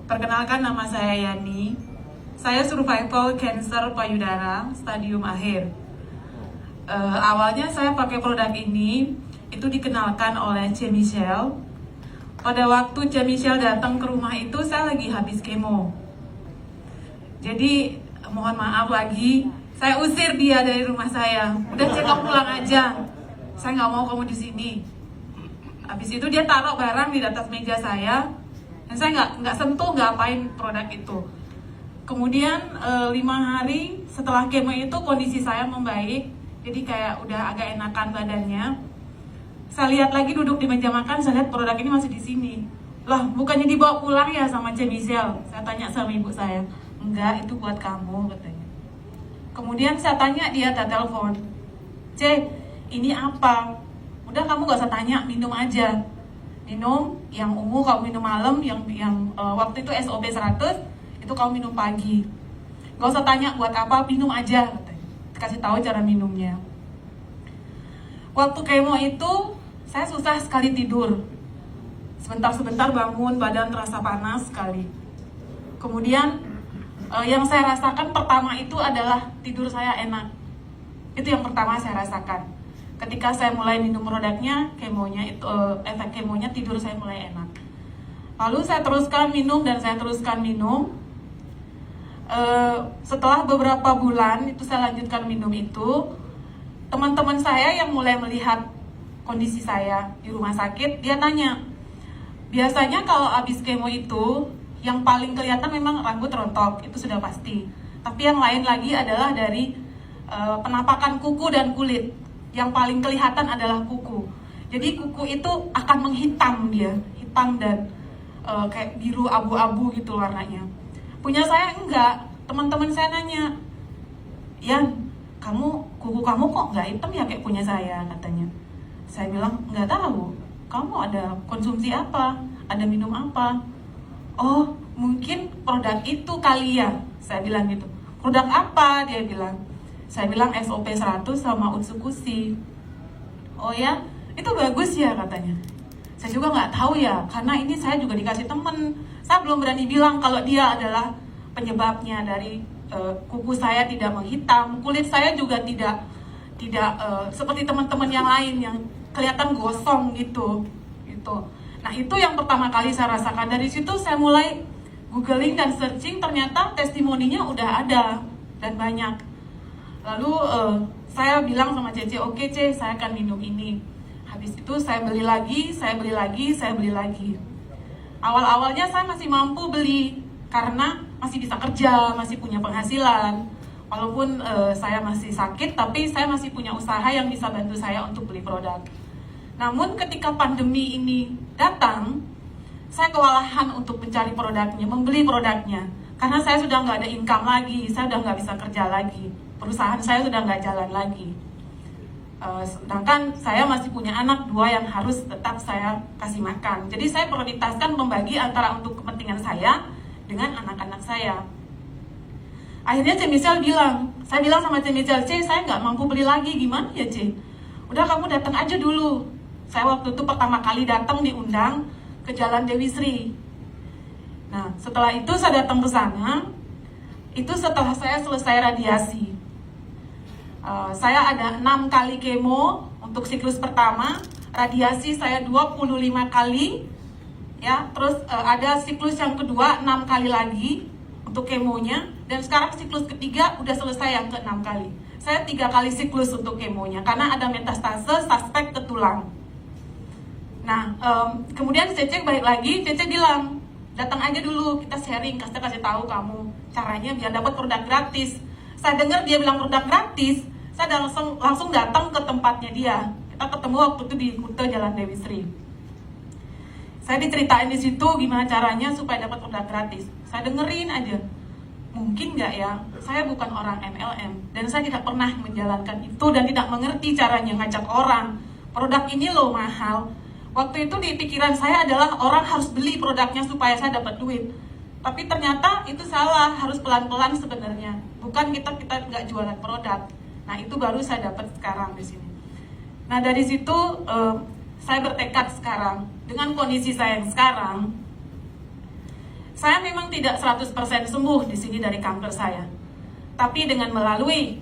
Perkenalkan, nama saya Yani. Saya survival cancer payudara stadium akhir. Awalnya saya pakai produk ini itu dikenalkan oleh C. Michelle. Pada waktu C. Michelle datang ke rumah itu saya lagi habis kemo. Jadi mohon maaf lagi, saya usir dia dari rumah saya. Udah cek, kamu pulang aja. Saya nggak mau kamu di sini. Habis itu dia taruh barang di atas meja saya, dan saya nggak sentuh, nggak apain produk itu. Kemudian 5 hari setelah kemo itu kondisi saya membaik, jadi kayak udah agak enakan badannya. Saya lihat lagi duduk di meja makan, saya lihat produk ini masih di sini. Lah, bukannya dibawa pulang ya sama C. Michelle? Saya tanya sama ibu saya. Enggak, itu buat kamu, katanya. Kemudian saya tanya, dia ada telepon. C, ini apa? Udah, kamu gak usah tanya, minum aja. Minum, yang ungu kamu minum malam, yang waktu itu SOP 100, itu kamu minum pagi. Gak usah tanya buat apa, minum aja, katanya. Kasih tahu cara minumnya. Waktu kemo itu, saya susah sekali tidur. Sebentar-sebentar bangun, badan terasa panas sekali. Kemudian, yang saya rasakan pertama itu adalah tidur saya enak. Itu yang pertama saya rasakan. Ketika saya mulai minum produknya, efek kemonya, tidur saya mulai enak. Lalu saya teruskan minum dan saya teruskan minum. Setelah beberapa bulan itu saya lanjutkan minum itu, teman-teman saya yang mulai melihat kondisi saya di rumah sakit, dia tanya, biasanya kalau habis kemo itu yang paling kelihatan memang rambut rontok, itu sudah pasti. Tapi yang lain lagi adalah dari penampakan kuku dan kulit. Yang paling kelihatan adalah kuku. Jadi kuku itu akan menghitam dia, hitam dan kayak biru abu-abu gitu warnanya. Punya saya enggak. Teman-teman saya nanya, Yan, kuku kamu kok nggak hitam ya kayak punya saya, katanya. Saya bilang, nggak tahu. Kamu ada konsumsi apa? Ada minum apa? Oh, mungkin produk itu kali ya, saya bilang gitu. Produk apa? Dia bilang. Saya bilang SOP 100 sama Utsukushi. Oh ya, itu bagus ya, katanya. Saya juga nggak tahu ya, karena ini saya juga dikasih temen. Saya belum berani bilang kalau dia adalah penyebabnya dari kuku saya tidak menghitam, kulit saya juga tidak seperti teman-teman yang lain yang kelihatan gosong gitu. Nah, itu yang pertama kali saya rasakan. Dari situ saya mulai googling dan searching, ternyata testimoninya udah ada dan banyak. Lalu saya bilang sama Cece, oke Ce, saya akan minum ini. Habis itu saya beli lagi. Awal-awalnya saya masih mampu beli karena masih bisa kerja, masih punya penghasilan. Walaupun saya masih sakit, tapi saya masih punya usaha yang bisa bantu saya untuk beli produk. Namun ketika pandemi ini datang, saya kewalahan untuk mencari produknya, membeli produknya. Karena saya sudah nggak ada income lagi, saya sudah nggak bisa kerja lagi. Perusahaan saya sudah nggak jalan lagi. Sedangkan saya masih punya anak 2 yang harus tetap saya kasih makan. Jadi saya prioritaskan membagi antara untuk kepentingan saya dengan anak-anak saya. Akhirnya C. Michelle bilang, saya bilang sama C. Michelle, C, saya nggak mampu beli lagi, gimana ya C? Udah, kamu datang aja dulu. Saya waktu itu pertama kali datang diundang ke Jalan Dewi Sri. Nah, setelah itu saya datang ke sana, itu setelah saya selesai radiasi. Saya ada 6 kali kemo untuk siklus pertama, radiasi saya 25 kali, ya. Terus ada siklus yang kedua 6 kali lagi untuk kemonya, dan sekarang siklus ketiga udah selesai yang ke-6 kali. Saya 3 kali siklus untuk kemonya karena ada metastase suspek ke tulang. Nah, kemudian Cece balik lagi, Cece bilang, datang aja dulu, kita sharing, kasih tahu kamu caranya biar dapat produk gratis. Saya dengar dia bilang produk gratis, saya langsung datang ke tempatnya dia. Kita ketemu waktu itu di Kute Jalan Dewi Sri. Saya diceritain di situ gimana caranya supaya dapat produk gratis. Saya dengerin aja. Mungkin nggak ya, saya bukan orang MLM dan saya tidak pernah menjalankan itu dan tidak mengerti caranya ngajak orang. Produk ini loh mahal. Waktu itu di pikiran saya adalah orang harus beli produknya supaya saya dapat duit. Tapi ternyata itu salah, harus pelan-pelan sebenarnya. Bukan kita nggak jualan produk. Nah, itu baru saya dapat sekarang di sini. Nah, dari situ saya bertekad sekarang dengan kondisi saya yang sekarang. Saya memang tidak 100% sembuh di sini dari kanker saya. Tapi dengan melalui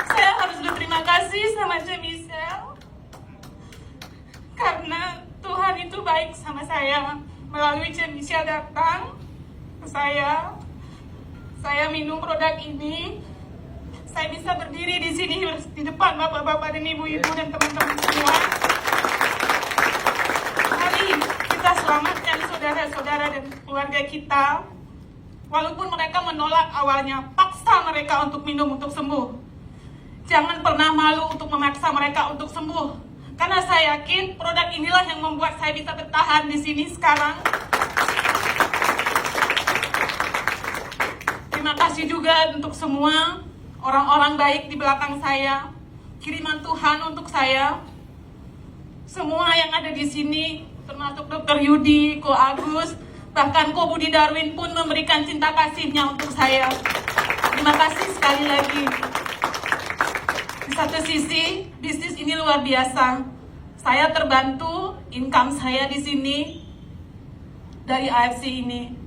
saya harus berterima kasih sama Michelle karena Tuhan itu baik sama saya. Melalui Michelle datang ke saya minum produk ini, saya bisa berdiri di sini di depan bapak-bapak dan ibu-ibu dan teman-teman semua. Mari kita selamatkan saudara-saudara dan keluarga kita. Walaupun mereka menolak awalnya, paksa mereka untuk minum untuk sembuh. Jangan pernah malu untuk memaksa mereka untuk sembuh. Karena saya yakin produk inilah yang membuat saya bisa bertahan di sini sekarang. Terima kasih juga untuk semua orang-orang baik di belakang saya, kiriman Tuhan untuk saya. Semua yang ada di sini, termasuk Dr. Yudi, Ko Agus, bahkan Ko Budi Darwin pun memberikan cinta kasihnya untuk saya. Terima kasih sekali lagi. Di satu sisi, bisnis ini luar biasa. Saya terbantu, income saya di sini dari AFC ini,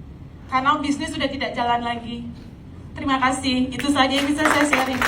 karena bisnis sudah tidak jalan lagi. Terima kasih, itu saja yang bisa saya sharing.